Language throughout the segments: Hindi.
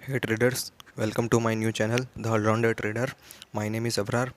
Hey traders, welcome to my new channel the all rounder trader. My name is Abrar.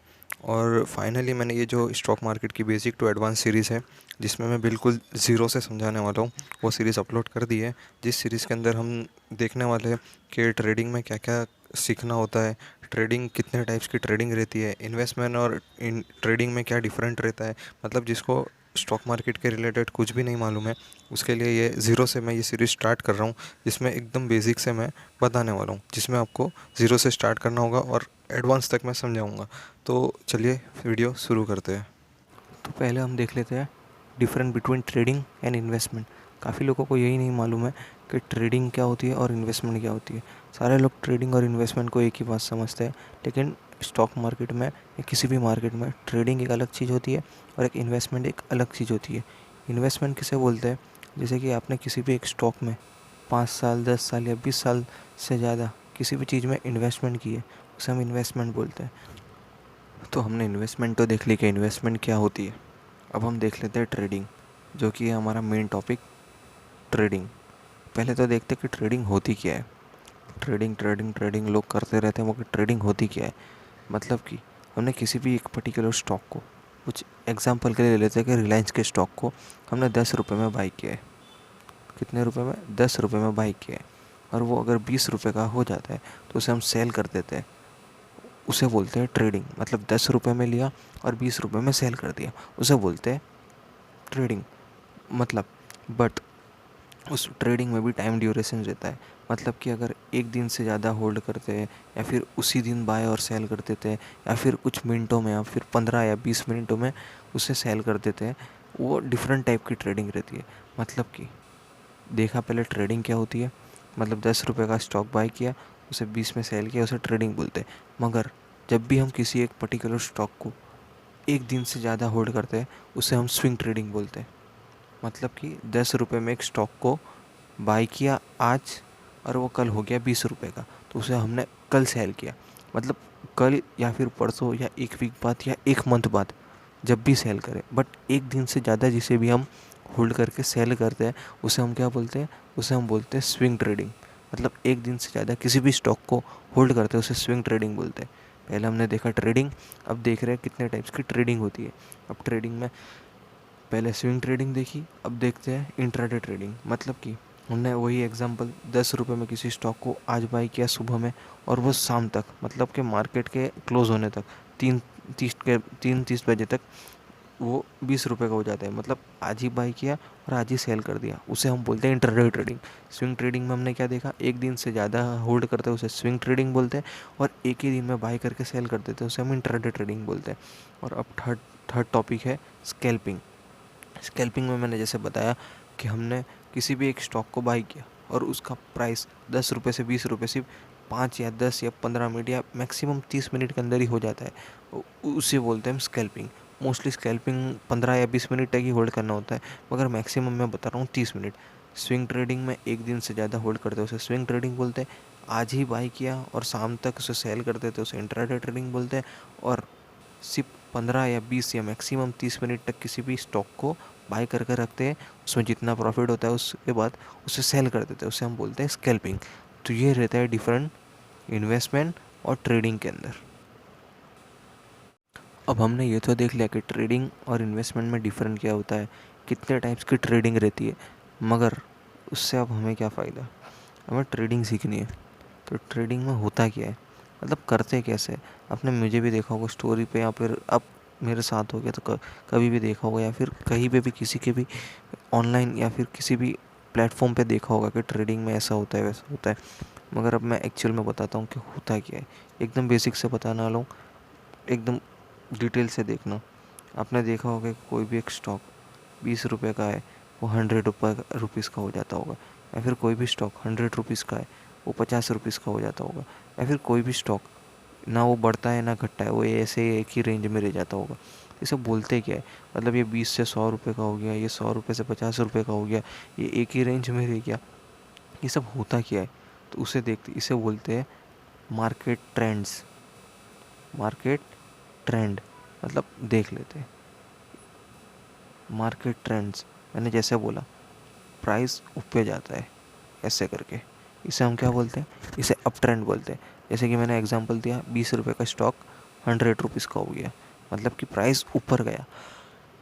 और फाइनली मैंने ये जो स्टॉक मार्केट की बेसिक टू एडवांस सीरीज़ है जिसमें मैं बिल्कुल ज़ीरो से समझाने वाला हूँ, वो सीरीज़ अपलोड कर दी है. जिस सीरीज़ के अंदर हम देखने वाले हैं कि ट्रेडिंग में क्या क्या सीखना होता है, ट्रेडिंग कितने टाइप्स की ट्रेडिंग रहती है, इन्वेस्टमेंट और इन ट्रेडिंग में क्या डिफरेंट रहता है. मतलब जिसको स्टॉक मार्केट के रिलेटेड कुछ भी नहीं मालूम है, उसके लिए ये ज़ीरो से मैं ये सीरीज़ स्टार्ट कर रहा हूँ, जिसमें एकदम बेसिक से मैं बताने वाला हूँ, जिसमें आपको ज़ीरो से स्टार्ट करना होगा और एडवांस तक मैं समझाऊँगा. तो चलिए वीडियो शुरू करते हैं. तो पहले हम देख लेते हैं different between trading and investment. काफ़ी लोगों को यही नहीं मालूम है कि ट्रेडिंग क्या होती है और इन्वेस्टमेंट क्या होती है. सारे लोग ट्रेडिंग और इन्वेस्टमेंट को एक ही बात समझते हैं, लेकिन स्टॉक मार्केट में या किसी भी मार्केट में ट्रेडिंग एक अलग चीज़ होती है और एक इन्वेस्टमेंट एक अलग चीज़ होती है. इन्वेस्टमेंट किसे बोलते हैं? जैसे कि आपने किसी भी एक स्टॉक में 5 साल 10 साल या 20 साल से ज़्यादा किसी भी चीज़ में इन्वेस्टमेंट की है, उसे हम इन्वेस्टमेंट बोलते हैं. तो हमने इन्वेस्टमेंट तो देख ली कि इन्वेस्टमेंट क्या होती है. अब हम देख लेते हैं ट्रेडिंग, जो कि है हमारा मेन टॉपिक. ट्रेडिंग पहले तो देखते हैं कि ट्रेडिंग होती क्या है. ट्रेडिंग ट्रेडिंग ट्रेडिंग लोग करते रहते हैं, मगर ट्रेडिंग होती क्या है? मतलब कि हमने किसी भी एक पर्टिकुलर स्टॉक को, कुछ एग्जांपल के लिए ले लेते हैं कि रिलायंस के स्टॉक को हमने 10 रुपये में बाई किया है. कितने रुपए में? 10 रुपये में बाई किया है. और वो अगर 20 रुपये का हो जाता है तो उसे हम सेल कर देते हैं. उसे बोलते हैं ट्रेडिंग. मतलब 10 रुपये में लिया और 20 रुपये में सेल कर दिया, उसे बोलते हैं ट्रेडिंग. मतलब बट उस ट्रेडिंग में भी टाइम ड्यूरेशन रहता है. मतलब कि अगर एक दिन से ज़्यादा होल्ड करते हैं या फिर उसी दिन बाय और सेल कर देते हैं या फिर कुछ मिनटों में या फिर 15 या 20 मिनटों में उसे सेल कर देते हैं, वो डिफरेंट टाइप की ट्रेडिंग रहती है. मतलब कि देखा पहले ट्रेडिंग क्या होती है. मतलब 10 रुपये का स्टॉक बाय किया, उसे 20 में सेल किया, उसे ट्रेडिंग बोलते हैं. मगर जब भी हम किसी एक पर्टिकुलर स्टॉक को एक दिन से ज़्यादा होल्ड करते हैं, उसे हम स्विंग ट्रेडिंग बोलते हैं. मतलब कि 10 रुपये में एक स्टॉक को बाई किया आज और वो कल हो गया 20 रुपये का, तो उसे हमने कल सेल किया. मतलब कल या फिर परसों या एक वीक बाद या एक मंथ बाद जब भी सेल करें, बट एक दिन से ज़्यादा जिसे भी हम होल्ड करके सेल करते हैं, उसे हम क्या बोलते हैं? उसे हम बोलते हैं स्विंग ट्रेडिंग. मतलब एक दिन से ज़्यादा किसी भी स्टॉक को होल्ड करते हैं, उसे स्विंग ट्रेडिंग बोलते हैं. पहले हमने देखा ट्रेडिंग, अब देख रहे हैं कितने टाइप्स की ट्रेडिंग होती है. अब ट्रेडिंग में पहले स्विंग ट्रेडिंग देखी, अब देखते हैं इंट्राडे ट्रेडिंग. मतलब कि हमने वही एग्जांपल 10 रुपये में किसी स्टॉक को आज बाई किया सुबह में, और वो शाम तक, मतलब कि मार्केट के क्लोज होने तक, 3:30 बजे तक वो 20 रुपये का हो जाता है. मतलब आज ही बाई किया और आज ही सेल कर दिया, उसे हम बोलते हैं इंट्राडे ट्रेडिंग. स्विंग ट्रेडिंग में हमने क्या देखा? एक दिन से ज़्यादा होल्ड करते हैं उसे स्विंग ट्रेडिंग बोलते हैं, और एक ही दिन में बाई करके सेल कर देते हैं उसे हम इंट्राडे ट्रेडिंग बोलते हैं. और अब थर्ड थर्ड टॉपिक है स्कैल्पिंग. स्कैल्पिंग में मैंने जैसे बताया कि हमने किसी भी एक स्टॉक को बाई किया और उसका प्राइस 10 रुपये से 20 रुपये सिर्फ 5 या 10 या 15 मिनट या मैक्सिमम 30 मिनट के अंदर ही हो जाता है, उसे बोलते हैं हम स्कैल्पिंग. मोस्टली स्कैल्पिंग 15 या 20 मिनट तक ही होल्ड करना होता है, मगर मैक्सिमम मैं बता रहा हूँ 30 मिनट. स्विंग ट्रेडिंग में एक दिन से ज़्यादा होल्ड करते हैं उसे स्विंग ट्रेडिंग बोलते हैं. आज ही बाई किया और शाम तक उसे सेल कर देते हैं उसे इंट्राडे ट्रेडिंग बोलते हैं. और सिर्फ 15 या 20 या मैक्सिमम 30 मिनट तक किसी भी स्टॉक को बाई करके रखते हैं, उसमें जितना प्रॉफिट होता है उसके बाद उसे सेल कर देते हैं, उसे हम बोलते हैं स्कैल्पिंग. तो ये रहता है डिफरेंट इन्वेस्टमेंट और ट्रेडिंग के अंदर. अब हमने ये तो देख लिया कि ट्रेडिंग और इन्वेस्टमेंट में डिफरेंट क्या होता है, कितने टाइप्स की ट्रेडिंग रहती है. मगर उससे अब हमें क्या फ़ायदा? हमें ट्रेडिंग सीखनी है. तो ट्रेडिंग में होता क्या है, मतलब करते कैसे? आपने मुझे भी देखा होगा स्टोरी पे, या फिर अब मेरे साथ हो गया तो कभी भी देखा होगा, या फिर कहीं पे भी किसी के भी ऑनलाइन या फिर किसी भी प्लेटफॉर्म पे देखा होगा कि ट्रेडिंग में ऐसा होता है वैसा होता है. मगर अब मैं एक्चुअल में बताता हूँ कि होता क्या है. एकदम बेसिक से बताना वाला हूँ, एकदम डिटेल से देखना. आपने देखा होगा कि कोई भी एक स्टॉक 20 रुपये का है, वो 100 रुपीज़ का हो जाता होगा. या फिर कोई भी स्टॉक 100 रुपीज़ का है, वो 50 रुपीज़ का हो जाता होगा. या फिर कोई भी स्टॉक ना वो बढ़ता है ना घटता है, वो ऐसे एक ही रेंज में रह जाता होगा. ये सब बोलते क्या है? मतलब ये 20 से 100 रुपये का हो गया, ये 100 रुपये से 50 रुपये का हो गया, ये एक ही रेंज में रह गया. ये सब होता क्या है? तो उसे देखते, इसे बोलते हैं मार्केट ट्रेंड्स. मार्केट ट्रेंड मतलब देख लेते हैं. मार्केट ट्रेंड्स मैंने जैसे बोला, प्राइस ऊपर जाता है ऐसे करके, इसे हम क्या बोलते हैं, इसे अप ट्रेंड बोलते हैं। जैसे कि मैंने एग्जांपल दिया, 20 रुपये का स्टॉक 100 रुपीज़ का हो गया, मतलब कि प्राइस ऊपर गया।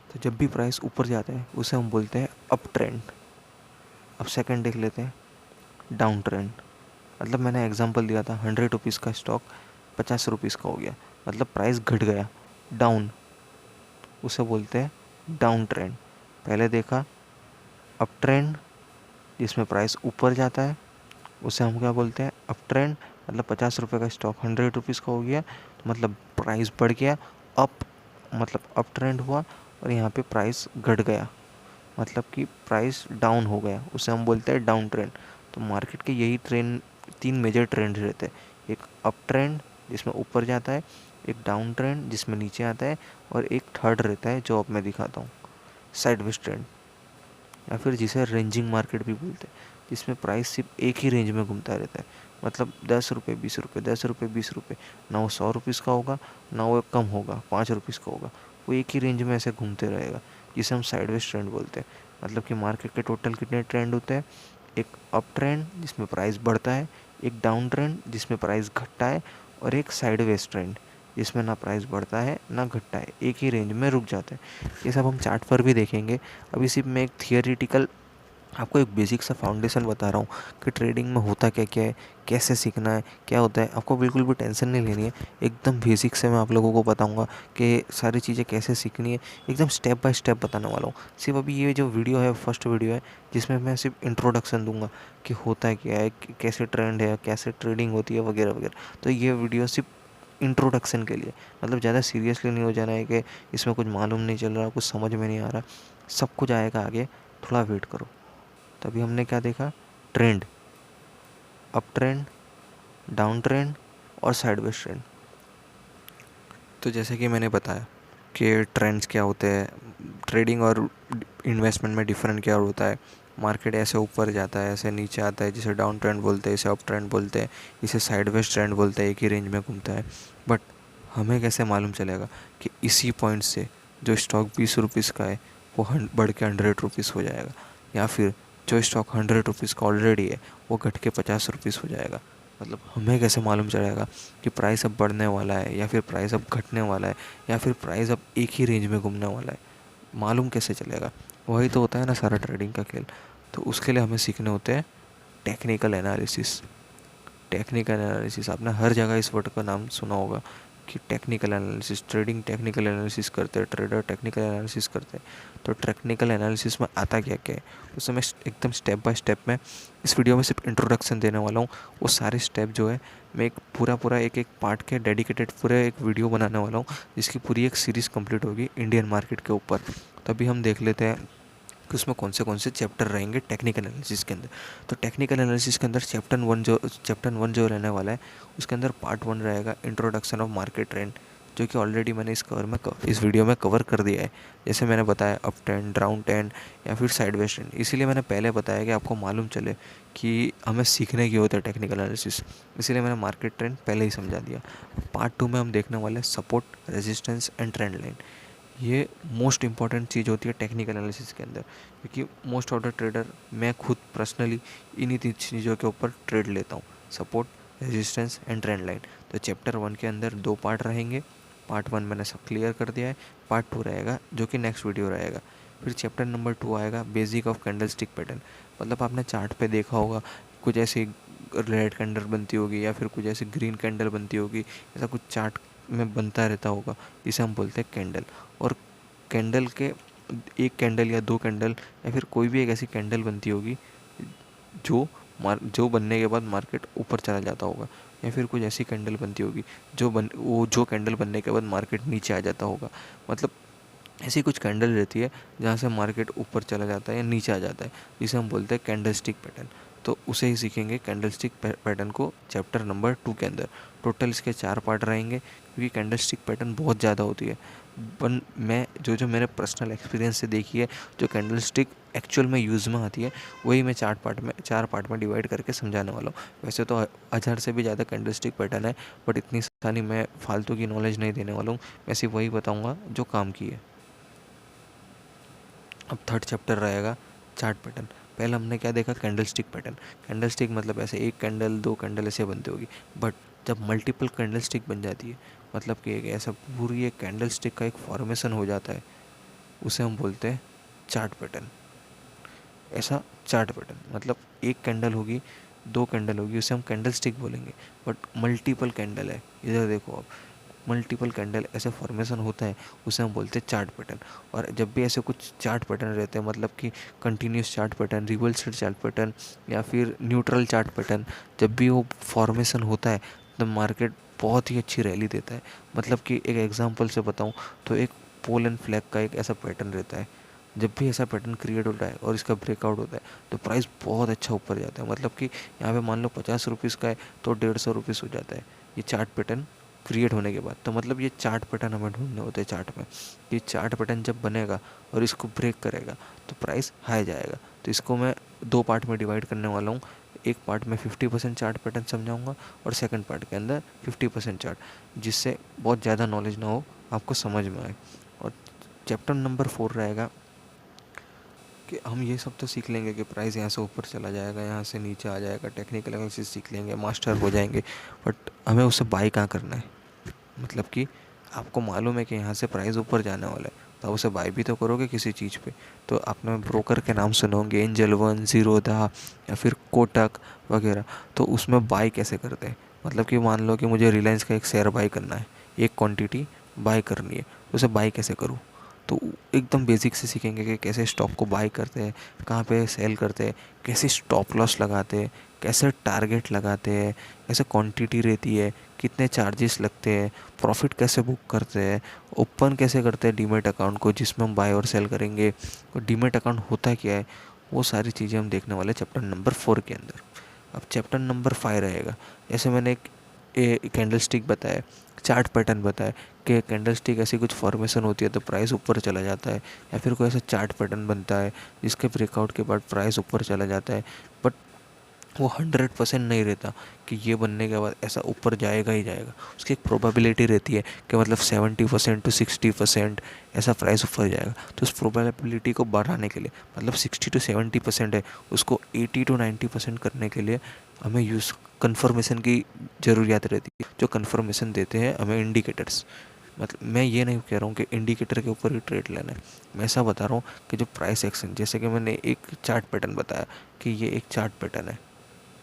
तो जब भी प्राइस ऊपर जाता है उसे हम बोलते हैं अप ट्रेंड। अब सेकंड देख लेते हैं, डाउन ट्रेंड। मतलब मैंने एग्जांपल दिया था, 100 रुपीज़ का स्टॉक 50 रुपीज़ का हो गया, मतलब प्राइस घट गया, डाउन, उसे बोलते हैं डाउन ट्रेंड। पहले देखा अप ट्रेंड, जिसमें प्राइस ऊपर जाता है, उसे हम क्या बोलते हैं, अप ट्रेंड। मतलब 50 रुपये का स्टॉक 100 रुपीज़ का हो गया, तो मतलब प्राइस बढ़ गया, अप, मतलब अप ट्रेंड हुआ। और यहाँ पे प्राइस घट गया, मतलब कि प्राइस डाउन हो गया, उसे हम बोलते हैं डाउन ट्रेंड। तो मार्केट के यही ट्रेंड, 3 मेजर ट्रेंड रहते हैं। एक अप ट्रेंड जिसमें ऊपर जाता है, एक डाउन ट्रेंड जिसमें नीचे आता है, और एक थर्ड रहता है जो अब मैं दिखाता हूँ, साइडवेज ट्रेंड, या फिर जिसे रेंजिंग मार्केट भी बोलते हैं, जिसमें प्राइस सिर्फ एक ही रेंज में घूमता रहता है। मतलब 10 रुपये 20 रुपये, 10 रुपये 20 रुपये, ना वो 100 रुपीज़ का होगा, ना वो कम होगा 5 रुपीज़ का होगा, वो एक ही रेंज में ऐसे घूमते रहेगा, जिसे हम साइडवेज ट्रेंड बोलते हैं। मतलब कि मार्केट के टोटल कितने ट्रेंड होते हैं, एक अप ट्रेंड जिसमें प्राइस बढ़ता है, एक डाउन ट्रेंड जिसमें प्राइस घटता है, और एक साइडवेज ट्रेंड जिसमें ना प्राइस बढ़ता है ना घटता है, एक ही रेंज में रुक जाता है। ये सब हम चार्ट पर भी देखेंगे। अभी सिर्फ मैं एक थियोरिटिकल आपको एक बेसिक सा फाउंडेशन बता रहा हूँ कि ट्रेडिंग में होता क्या क्या है, कैसे सीखना है, क्या होता है। आपको बिल्कुल भी टेंशन नहीं लेनी है, एकदम बेसिक से मैं आप लोगों को बताऊँगा कि सारी चीज़ें कैसे सीखनी है, एकदम स्टेप बाय स्टेप बताने वाला हूँ। सिर्फ अभी ये जो वीडियो है, फर्स्ट वीडियो है, जिसमें मैं सिर्फ इंट्रोडक्शन दूंगा कि होता क्या है, कैसे ट्रेंड है, कैसे ट्रेडिंग होती है, वगैरह वगैरह। तो ये वीडियो सिर्फ इंट्रोडक्शन के लिए, मतलब ज़्यादा सीरियसली नहीं हो जाना है कि इसमें कुछ मालूम नहीं चल रहा, कुछ समझ में नहीं आ रहा, सब कुछ आएगा आगे, थोड़ा वेट करो। तभी हमने क्या देखा, trend, up trend, down trend और साइडवेज ट्रेंड। तो जैसे कि मैंने बताया कि ट्रेंड्स क्या होते हैं, ट्रेडिंग और इन्वेस्टमेंट में डिफरेंट क्या होता है। मार्केट ऐसे ऊपर जाता है, ऐसे नीचे आता है, जिसे डाउन ट्रेंड बोलते हैं, इसे अप ट्रेंड बोलते हैं, इसे साइडवेज ट्रेंड बोलते हैं, एक ही रेंज में घूमता है। बट हमें कैसे मालूम चलेगा कि इसी पॉइंट से जो स्टॉक 20 रुपीज़ का है वो बढ़ के 100 रुपीज़ हो जाएगा, या फिर जो स्टॉक 100 रुपीज़ का ऑलरेडी है वो घट के 50 रुपीज़ हो जाएगा। मतलब हमें कैसे मालूम चलेगा कि प्राइस अब बढ़ने वाला है, या फिर प्राइस अब घटने वाला है, या फिर प्राइस अब एक ही रेंज में घूमने वाला है। मालूम कैसे चलेगा? वही तो होता है ना सारा ट्रेडिंग का खेल। तो उसके लिए हमें सीखने होते हैं टेक्निकल एनालिसिस। टेक्निकल एनालिसिस, आपने हर जगह इस वर्ड का नाम सुना होगा कि technical analysis, trading technical analysis करते हैं, ट्रेडर टेक्निकल एनालिसिस करते हैं। तो टेक्निकल एनालिसिस में आता क्या क्या है, उसे मैं एकदम स्टेप बाय स्टेप में इस वीडियो में सिर्फ इंट्रोडक्शन देने वाला हूँ। वो सारे स्टेप जो है मैं एक पूरा पूरा एक एक पार्ट के डेडिकेटेड पूरे एक वीडियो बनाने वाला हूँ, जिसकी पूरी एक सीरीज़ कंप्लीट होगी इंडियन मार्केट के ऊपर। तभी हम देख लेते हैं कि उसमें कौन से चैप्टर रहेंगे टेक्निकल एनालिसिस के अंदर। तो टेक्निकल एनालिसिस के अंदर चैप्टर 1 जो रहने वाला है, उसके अंदर पार्ट 1 रहेगा इंट्रोडक्शन ऑफ मार्केट ट्रेंड, जो कि ऑलरेडी मैंने इस वीडियो में कवर कर दिया है। जैसे मैंने बताया अप ट्रेंड, डाउन ट्रेंड, या फिर साइडवेज ट्रेंड। इसीलिए मैंने पहले बताया कि आपको मालूम चले कि हमें सीखने की होता है टेक्निकल एनालिसिस, इसीलिए मैंने मार्केट ट्रेंड पहले ही समझा दिया। पार्ट 2 में हम देखने वाले support, resistance and trend line. ये मोस्ट इंपॉर्टेंट चीज़ होती है टेक्निकल एनालिसिस के अंदर, क्योंकि मोस्ट ऑफ द ट्रेडर, मैं खुद पर्सनली इन्हीं 3 चीज़ों के ऊपर ट्रेड लेता हूँ, support, resistance and trend line. तो चैप्टर 1 के अंदर 2 पार्ट रहेंगे। पार्ट 1 मैंने सब क्लियर कर दिया है, पार्ट 2 रहेगा जो कि नेक्स्ट वीडियो रहेगा। फिर चैप्टर नंबर 2 आएगा basic of candle stick pattern. मतलब आपने चार्ट पे देखा होगा कुछ ऐसी रेड कैंडल बनती होगी, या फिर कुछ ऐसी ग्रीन कैंडल बनती होगी, ऐसा कुछ चार्ट में बनता रहता होगा, इसे हम बोलते हैं कैंडल। और कैंडल के एक कैंडल या 2 कैंडल, या फिर कोई भी एक ऐसी कैंडल बनती होगी जो बनने के बाद मार्केट ऊपर चला जाता होगा, या फिर कुछ ऐसी कैंडल बनती होगी जो कैंडल बनने के बाद मार्केट नीचे आ जाता होगा। मतलब ऐसी कुछ कैंडल रहती है जहाँ से मार्केट ऊपर चला जाता है या नीचे आ जाता है, जिसे हम बोलते हैं कैंडल स्टिक पैटर्न। तो उसे ही सीखेंगे कैंडल स्टिक पैटर्न को चैप्टर नंबर 2 के अंदर। टोटल इसके 4 पार्ट रहेंगे, क्योंकि कैंडल स्टिक पैटर्न बहुत ज़्यादा होती है। पर मैं जो मेरे पर्सनल एक्सपीरियंस से देखी है, जो कैंडल स्टिक एक्चुअल में यूज़ में आती है, वही मैं 4 पार्ट में डिवाइड करके समझाने वाला हूँ। वैसे तो 1000 से भी ज़्यादा कैंडल स्टिक पैटर्न है, बट इतनी सारी मैं फालतू की नॉलेज नहीं देने वाला हूँ। मैं सिर्फ वही बताऊँगा जो काम की है। अब थर्ड चैप्टर रहेगा चार्ट पैटर्न। पहले हमने क्या देखा, candle stick pattern. Candle stick मतलब ऐसे एक कैंडल, दो कैंडल ऐसे बनती होगी। बट जब मल्टीपल कैंडल स्टिक बन जाती है, मतलब कि एक ऐसा पूरी एक कैंडल स्टिक का एक फॉर्मेशन हो जाता है, उसे हम बोलते हैं चार्ट पैटर्न। ऐसा चार्ट पैटर्न मतलब एक कैंडल होगी, दो कैंडल होगी, उसे हम कैंडल स्टिक बोलेंगे। बट मल्टीपल कैंडल है, इधर देखो आप, मल्टीपल कैंडल ऐसे फॉर्मेशन होता है, उसे हम बोलते हैं चार्ट पैटर्न। और जब भी ऐसे कुछ चार्ट पैटर्न रहते हैं, मतलब कि continuous chart pattern, reversal chart pattern या फिर न्यूट्रल चार्ट पैटर्न, जब भी वो फॉर्मेशन होता है तो मार्केट बहुत ही अच्छी रैली देता है। मतलब कि एक एग्जांपल से बताऊं तो एक पोल एंड फ्लैग का एक ऐसा पैटर्न रहता है, जब भी ऐसा पैटर्न क्रिएट होता है और इसका ब्रेकआउट होता है तो प्राइस बहुत अच्छा ऊपर जाता है। मतलब कि यहाँ पे मान लो 50 रुपीज़ का है तो 150 रुपीज़ हो जाता है ये चार्ट पैटर्न क्रिएट होने के बाद। तो मतलब ये चार्ट पैटर्न हमें ढूंढने होते हैं चार्ट में। ये चार्ट पैटर्न जब बनेगा और इसको ब्रेक करेगा तो प्राइस हाई जाएगा। तो इसको मैं दो पार्ट में डिवाइड करने वाला हूँ। एक पार्ट में 50% चार्ट पैटर्न समझाऊंगा और सेकंड पार्ट के अंदर 50% चार्ट, जिससे बहुत ज़्यादा नॉलेज ना हो, आपको समझ में आए। और चैप्टर नंबर 4 रहेगा कि हम ये सब तो सीख लेंगे कि प्राइस यहाँ से ऊपर चला जाएगा, यहाँ से नीचे आ जाएगा, टेक्निकल एनालिसिस सीख लेंगे, मास्टर हो जाएंगे, बट हमें उसे बाय कहाँ करना है। मतलब कि आपको मालूम है कि यहाँ से प्राइस ऊपर जाने वाला है, तो आप उसे बाय भी तो करोगे किसी चीज़ पे। तो आपने ब्रोकर के नाम सुने होंगे, एंजल वन, ज़ीरोधा या फिर कोटक वगैरह। तो उसमें बाय कैसे करते हैं, मतलब कि मान लो कि मुझे रिलायंस का एक शेयर बाय करना है, एक क्वांटिटी बाय करनी है, उसे बाय कैसे करूँ। तो एकदम बेसिक से सीखेंगे कि कैसे स्टॉक को बाय करते हैं, कहाँ पे सेल करते हैं, कैसे स्टॉप लॉस लगाते हैं, कैसे टारगेट लगाते हैं, कैसे क्वांटिटी रहती है, कितने चार्जेस लगते हैं, प्रॉफिट कैसे बुक करते हैं, ओपन कैसे करते हैं डीमेट अकाउंट को जिसमें हम बाय और सेल करेंगे, और डीमेट अकाउंट होता क्या है, वो सारी चीज़ें हम देखने वाले चैप्टर नंबर 4 के अंदर। अब चैप्टर नंबर 5 रहेगा, जैसे मैंने एक कैंडल स्टिक बताया, चार्ट पैटर्न बताया कि कैंडल स्टिक ऐसी कुछ फॉर्मेशन होती है तो प्राइस ऊपर चला जाता है, या फिर कोई ऐसा चार्ट पैटर्न बनता है जिसके ब्रेकआउट के बाद प्राइस ऊपर चला जाता है। बट वो 100% नहीं रहता कि ये बनने के बाद ऐसा ऊपर जाएगा ही जाएगा। उसकी एक प्रोबेबिलिटी रहती है कि मतलब 70% to 60% ऐसा प्राइस ऊपर जाएगा। तो उस प्रोबेबिलिटी को बढ़ाने के लिए, मतलब 60 to 70% है, उसको 80 to 90% करने के लिए हमें यूज़ कन्फर्मेशन की ज़रूरियात रहती है। जो कन्फर्मेशन देते हैं हमें इंडिकेटर्स। मतलब मैं ये नहीं कह रहा हूँ कि इंडिकेटर के ऊपर ही ट्रेड लेना है, मैं ऐसा बता रहा हूँ कि जो प्राइस एक्शन, जैसे कि मैंने एक चार्ट पैटर्न बताया कि ये एक चार्ट पैटर्न है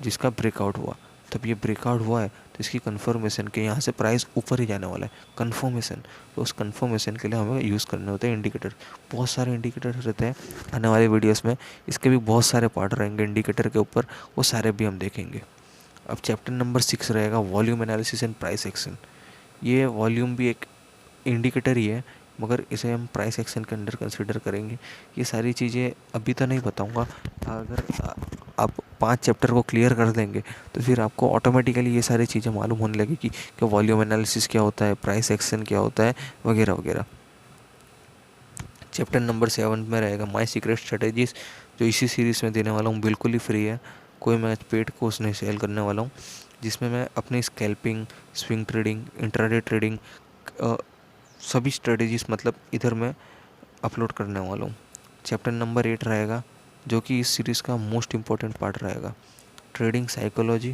जिसका ब्रेकआउट हुआ, तब ये ब्रेकआउट हुआ है तो इसकी कन्फर्मेशन के यहाँ से प्राइस ऊपर ही जाने वाला है, कन्फर्मेशन। तो उस कन्फर्मेशन के लिए हमें यूज़ करने होते हैं इंडिकेटर। बहुत सारे इंडिकेटर रहते हैं, आने वाले वीडियोस में इसके भी बहुत सारे पार्ट रहेंगे इंडिकेटर के ऊपर, वो सारे भी हम देखेंगे। अब चैप्टर नंबर 6 रहेगा volume analysis and price action. ये वॉल्यूम भी एक इंडिकेटर ही है, मगर इसे हम प्राइस एक्शन के अंडर कंसिडर करेंगे। ये सारी चीज़ें अभी तो नहीं बताऊंगा। अगर आप 5 चैप्टर को क्लियर कर देंगे तो फिर आपको ऑटोमेटिकली ये सारी चीज़ें मालूम होने लगेगी कि वॉल्यूम एनालिसिस क्या होता है, प्राइस एक्शन क्या होता है, वगैरह वगैरह। चैप्टर नंबर 7 में रहेगा माई सीक्रेट स्ट्रेटेजीज, जो इसी सीरीज़ में देने वाला हूँ, बिल्कुल ही फ्री है, कोई मैं पेड कोर्स नहीं सेल करने वाला हूँ, जिसमें मैं अपनी scalping, swing trading, intraday trading, सभी स्ट्रेटेजीज मतलब इधर मैं अपलोड करने वाला हूँ। चैप्टर नंबर 8 रहेगा, जो कि इस सीरीज़ का मोस्ट इम्पोर्टेंट पार्ट रहेगा, trading psychology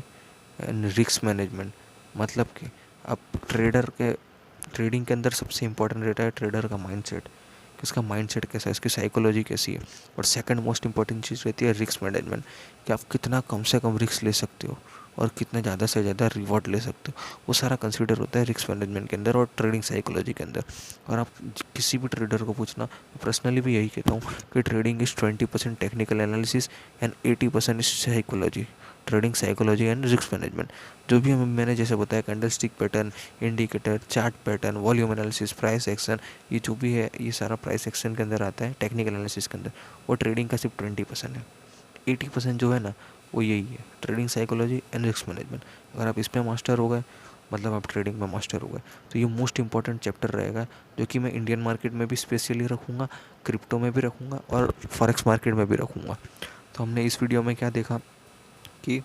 and risk management. मतलब कि अब ट्रेडिंग के अंदर सबसे इम्पोर्टेंट रहता है ट्रेडर का माइंडसेट, कि उसका माइंडसेट कैसा है, उसकी साइकोलॉजी कैसी है। और सेकंड मोस्ट इंपॉर्टेंट चीज़ रहती है रिस्क मैनेजमेंट, कि आप कितना कम से कम रिस्क ले सकते हो और कितना ज़्यादा से ज़्यादा रिवॉर्ड ले सकते हो, वो सारा कंसीडर होता है रिस्क मैनेजमेंट के अंदर और ट्रेडिंग साइकोलॉजी के अंदर। और आप किसी भी ट्रेडर को पूछना, पर्सनली भी यही कहता हूँ कि trading is 20% technical analysis and 80% is psychology, trading psychology and risk management. जो भी मैंने जैसे बताया, candle stick pattern, indicator, chart pattern, volume analysis, price action, ये जो भी है ये सारा प्राइस एक्शन के अंदर आता है, टेक्निकल एनालिसिस के अंदर। वो ट्रेडिंग का सिर्फ 20% है, 80% जो है ना वो यही है, trading psychology and risk management. अगर आप इस पर मास्टर हो गए मतलब आप ट्रेडिंग में मास्टर हो गए। तो ये मोस्ट इंपॉर्टेंट चैप्टर रहेगा, जो कि मैं इंडियन मार्केट में भी स्पेशली रखूँगा, क्रिप्टो में भी रखूँगा और फॉरेक्स मार्केट में भी रखूँगा। तो हमने इस वीडियो में क्या देखा कि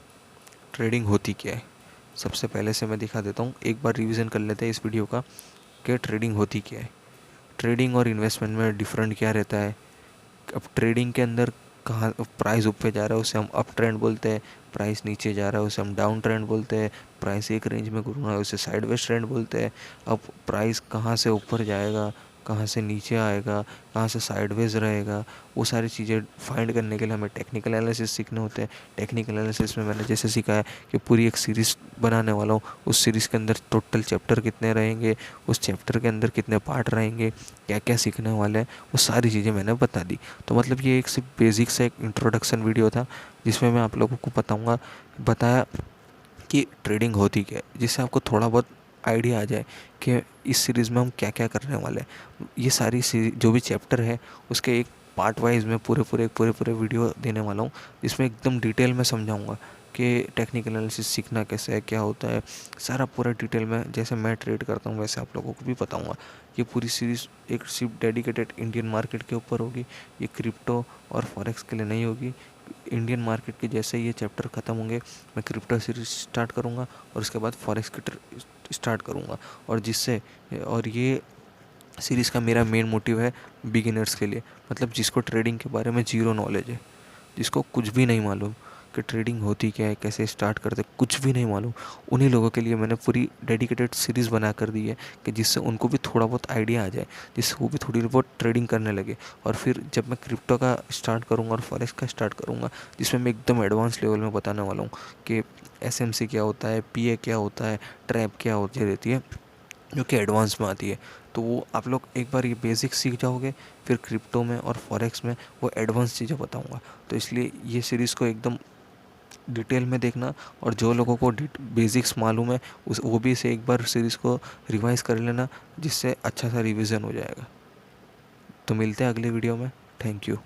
ट्रेडिंग होती क्या है। सबसे पहले से मैं दिखा देता हूँ, एक बार रिवीजन कर लेते हैं इस वीडियो का कि ट्रेडिंग होती क्या है। ट्रेडिंग और इन्वेस्टमेंट में डिफरेंट क्या रहता है। अब ट्रेडिंग के अंदर कहाँ प्राइस ऊपर जा रहा है उसे हम अप ट्रेंड बोलते हैं, प्राइस नीचे जा रहा है उसे हम डाउन ट्रेंड बोलते हैं, प्राइस एक रेंज में घूम रहा है उसे साइडवेज ट्रेंड बोलते हैं। अब प्राइस कहाँ से ऊपर जाएगा, कहाँ से नीचे आएगा, कहाँ से साइडवेज रहेगा, वो सारी चीज़ें फाइंड करने के लिए हमें टेक्निकल एनालिसिस सीखने होते हैं। टेक्निकल एनालिसिस में मैंने जैसे सीखा है कि पूरी एक सीरीज़ बनाने वाला हूँ, उस सीरीज़ के अंदर टोटल चैप्टर कितने रहेंगे, उस चैप्टर के अंदर कितने पार्ट रहेंगे, क्या क्या सीखने वाले हैं, वो सारी चीज़ें मैंने बता दी। तो मतलब ये एक सिर्फ बेसिक सा एक इंट्रोडक्शन वीडियो था जिसमें मैं आप लोगों को बताया कि ट्रेडिंग होती क्या है, जिससे आपको थोड़ा बहुत आइडिया आ जाए कि इस सीरीज़ में हम क्या क्या करने वाले हैं। ये सारी जो भी चैप्टर है उसके एक पार्ट वाइज में पूरे वीडियो देने वाला हूँ, जिसमें एकदम डिटेल में समझाऊंगा कि टेक्निकल एनालिसिस सीखना कैसे है, क्या होता है, सारा पूरा डिटेल में जैसे मैं ट्रेड करता हूँ वैसे आप लोगों को भी बताऊँगा। ये पूरी सीरीज़ एक सिर्फ डेडिकेटेड इंडियन मार्केट के ऊपर होगी, ये क्रिप्टो और फॉरेक्स के लिए नहीं होगी। इंडियन मार्केट के जैसे ये चैप्टर ख़त्म होंगे मैं क्रिप्टो सीरीज स्टार्ट करूँगा और उसके बाद फॉरेक्स की स्टार्ट करूँगा। और ये सीरीज़ का मेरा मेन मोटिव है बिगिनर्स के लिए, मतलब जिसको ट्रेडिंग के बारे में ज़ीरो नॉलेज है, जिसको कुछ भी नहीं मालूम कि ट्रेडिंग होती क्या है, कैसे स्टार्ट करते, कुछ भी नहीं मालूम, उन्हीं लोगों के लिए मैंने पूरी डेडिकेटेड सीरीज़ बना कर दी है कि जिससे उनको भी थोड़ा बहुत आइडिया आ जाए, जिससे वो भी थोड़ी बहुत ट्रेडिंग करने लगे। और फिर जब मैं क्रिप्टो का स्टार्ट करूँगा और फॉरेक्स का स्टार्ट करूँगा, जिसमें मैं एकदम एडवांस लेवल में बताने वाला हूँ कि SMC क्या होता है, PA क्या होता है, ट्रैप क्या होती रहती है, जो कि एडवांस में आती है। तो वो आप लोग एक बार ये बेसिक सीख जाओगे, फिर क्रिप्टो में और फॉरेक्स में वो एडवांस चीज़ें बताऊंगा। तो इसलिए ये सीरीज़ को एकदम डिटेल में देखना, और जो लोगों को बेसिक्स मालूम है वो भी इसे एक बार सीरीज़ को रिवाइज़ कर लेना, जिससे अच्छा सा रिवीजन हो जाएगा। तो मिलते हैं अगले वीडियो में। Thank you.